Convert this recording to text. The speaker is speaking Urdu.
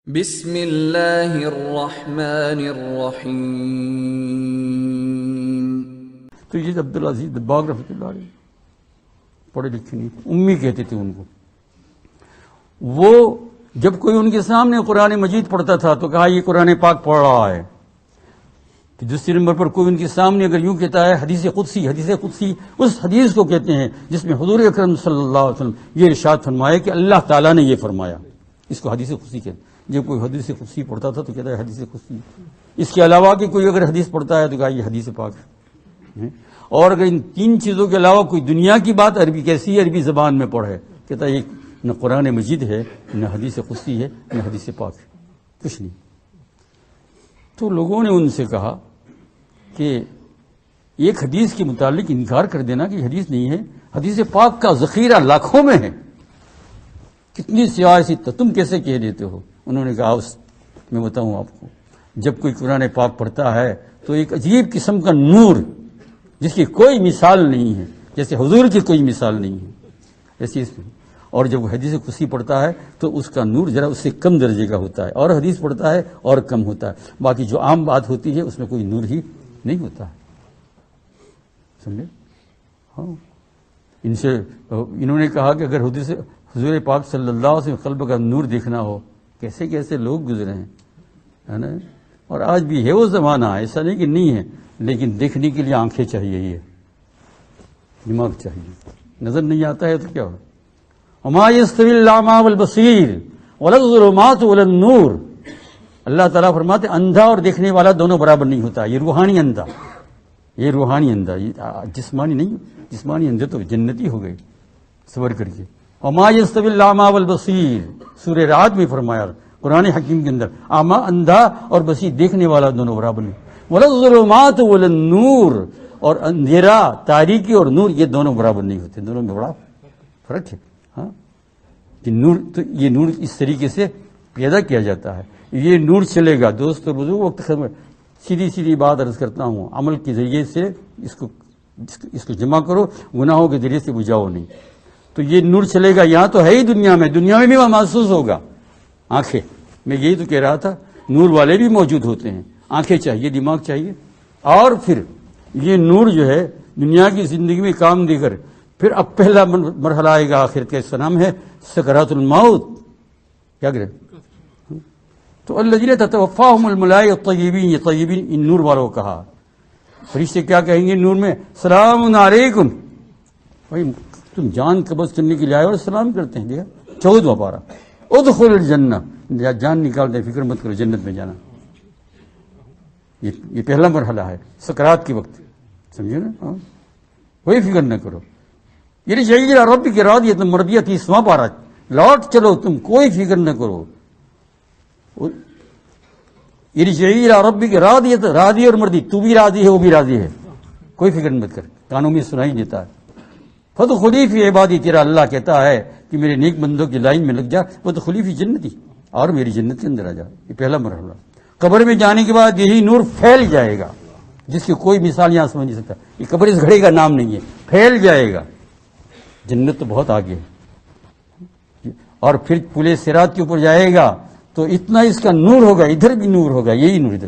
بسم اللہ الرحمن الرحیم۔ تو یہ عبدالعزیز دباغ رحمۃ اللہ علیہ پڑھے لکھے نہیں تھے، امی کہتے تھے ان کو۔ وہ جب کوئی ان کے سامنے قرآن مجید پڑھتا تھا تو کہا یہ قرآن پاک پڑھ رہا ہے۔ کہ دوسرے نمبر پر کوئی ان کے سامنے اگر یوں کہتا ہے حدیث قدسی اس حدیث کو کہتے ہیں جس میں حضور اکرم صلی اللہ علیہ وسلم یہ ارشاد فرمایا کہ اللہ تعالیٰ نے یہ فرمایا، اس کو حدیث قدسی کہتے ہیں۔ جب کوئی حدیث قدسی پڑھتا تھا تو کہتا ہے حدیث قدسی۔ اس کے علاوہ کہ کوئی اگر حدیث پڑھتا ہے تو کہا یہ حدیث پاک ہے۔ اور اگر ان تین چیزوں کے علاوہ کوئی دنیا کی بات عربی کیسی عربی زبان میں پڑھے، کہتا ہے یہ نہ قرآن مجید ہے، نہ حدیث قدسی ہے، نہ حدیث پاک ہے، کچھ نہیں۔ تو لوگوں نے ان سے کہا کہ ایک حدیث کے متعلق انکار کر دینا کہ حدیث نہیں ہے، حدیث پاک کا ذخیرہ لاکھوں میں ہے، کتنی سیاسی تم کیسے کہہ دیتے ہو؟ انہوں نے کہا میں بتاؤں آپ کو، جب کوئی قرآن پاک پڑھتا ہے تو ایک عجیب قسم کا نور جس کی کوئی مثال نہیں ہے، جیسے حضور کی کوئی مثال نہیں ہے ایسی اس میں۔ اور جب وہ حدیث قدسی پڑھتا ہے تو اس کا نور ذرا اس سے کم درجے کا ہوتا ہے، اور حدیث پڑھتا ہے اور کم ہوتا ہے، باقی جو عام بات ہوتی ہے اس میں کوئی نور ہی نہیں ہوتا ہے، سمجھے؟ ہاں، انہوں نے کہا کہ اگر حضور پاک صلی اللہ علیہ وسلم قلب کا نور دیکھنا ہو، کیسے کیسے لوگ گزرے ہیں، ہے نا؟ اور آج بھی ہے وہ زمانہ، ایسا نہیں کہ نہیں ہے، لیکن دیکھنے کے لیے آنکھیں چاہیے، یہ دماغ چاہیے، نظر نہیں آتا ہے تو کیا ہو؟ وما یستوی الاعمی والبصیر ولا الظلمات ولا النور۔ اللہ تعالیٰ فرماتے اندھا اور دیکھنے والا دونوں برابر نہیں ہوتا، یہ روحانی اندھا، یہ روحانی اندھا، یہ جسمانی نہیں۔ جسمانی اندھے تو جنتی ہو گئے صبر کر کے۔ وما یستوی الاعمی والبصیر، سورہ رعد میں فرمایا قرآن حکیم کے اندر، اعمیٰ اندھا اور بصیر دیکھنے والا دونوں برابر نہیں۔ ولا الظلمات ولا النور، اور اندھیرا تاریکی اور نور یہ دونوں برابر نہیں ہوتے، دونوں میں بڑا فرق ہے۔ ہاں، یہ نور اس طریقے سے پیدا کیا جاتا ہے، یہ نور چلے گا۔ دوست اور بزرگ، وقت سیدھی بات عرض کرتا ہوں، عمل کے ذریعے سے اس کو جمع کرو، گناہوں کے ذریعے سے بجھاؤ نہیں۔ تو یہ نور چلے گا، یہاں تو ہے ہی دنیا میں بھی وہ محسوس ہوگا۔ آنکھیں، میں یہی تو کہہ رہا تھا، نور والے بھی موجود ہوتے ہیں، آنکھیں چاہیے، دماغ چاہیے، اور پھر یہ نور جو ہے دنیا کی زندگی میں کام دے کر پھر اب پہلا مرحلہ آئے گا آخرت کا، اس کا نام ہے سکرات الموت۔ کیا کرے؟ تو الذین تتوفاہم الملائکۃ الطیبین، یہ طیبین ان نور والوں کو کہا۔ فرشتے کیا کہیں گے نور میں؟ سلام علیکم۔ بھائی تم جان قبض کرنے کے لیے آئے اور سلام کرتے ہیں۔ دیکھا 14واں پارہ، ادخل الجنہ، جان نکال دیں، فکر مت کرو، جنت میں جانا۔ یہ پہلا مرحلہ ہے سکرات کے وقت، سمجھے نا؟ ہاں، کوئی فکر نہ کرو۔ یہ جی رب کی راضیۃ مرضیہ 30واں پارہ، لوٹ چلو، تم کوئی فکر نہ کرو۔ یہ جی رب کی راضیۃ، راضی اور مرضی، تو بھی راضی ہے وہ بھی راضی ہے، کوئی فکر مت کر، کانوں میں سنائی دیتا ہے۔ فادخلی فی عبادی، تیرا اللہ کہتا ہے کہ میرے نیک بندوں کی لائن میں لگ جا، فادخلی فی جنتی، اور میری جنت کے اندر آ جا۔ یہ پہلا مرحلہ۔ قبر میں جانے کے بعد یہی نور پھیل جائے گا، جس کی کوئی مثال یہاں سمجھ نہیں سکتا۔ یہ قبر اس گھڑے کا نام نہیں ہے، پھیل جائے گا۔ جنت تو بہت آگے ہے، اور پھر پلے صراط کے اوپر جائے گا تو اتنا اس کا نور ہوگا، ادھر بھی نور ہوگا، یہی نور ادھر۔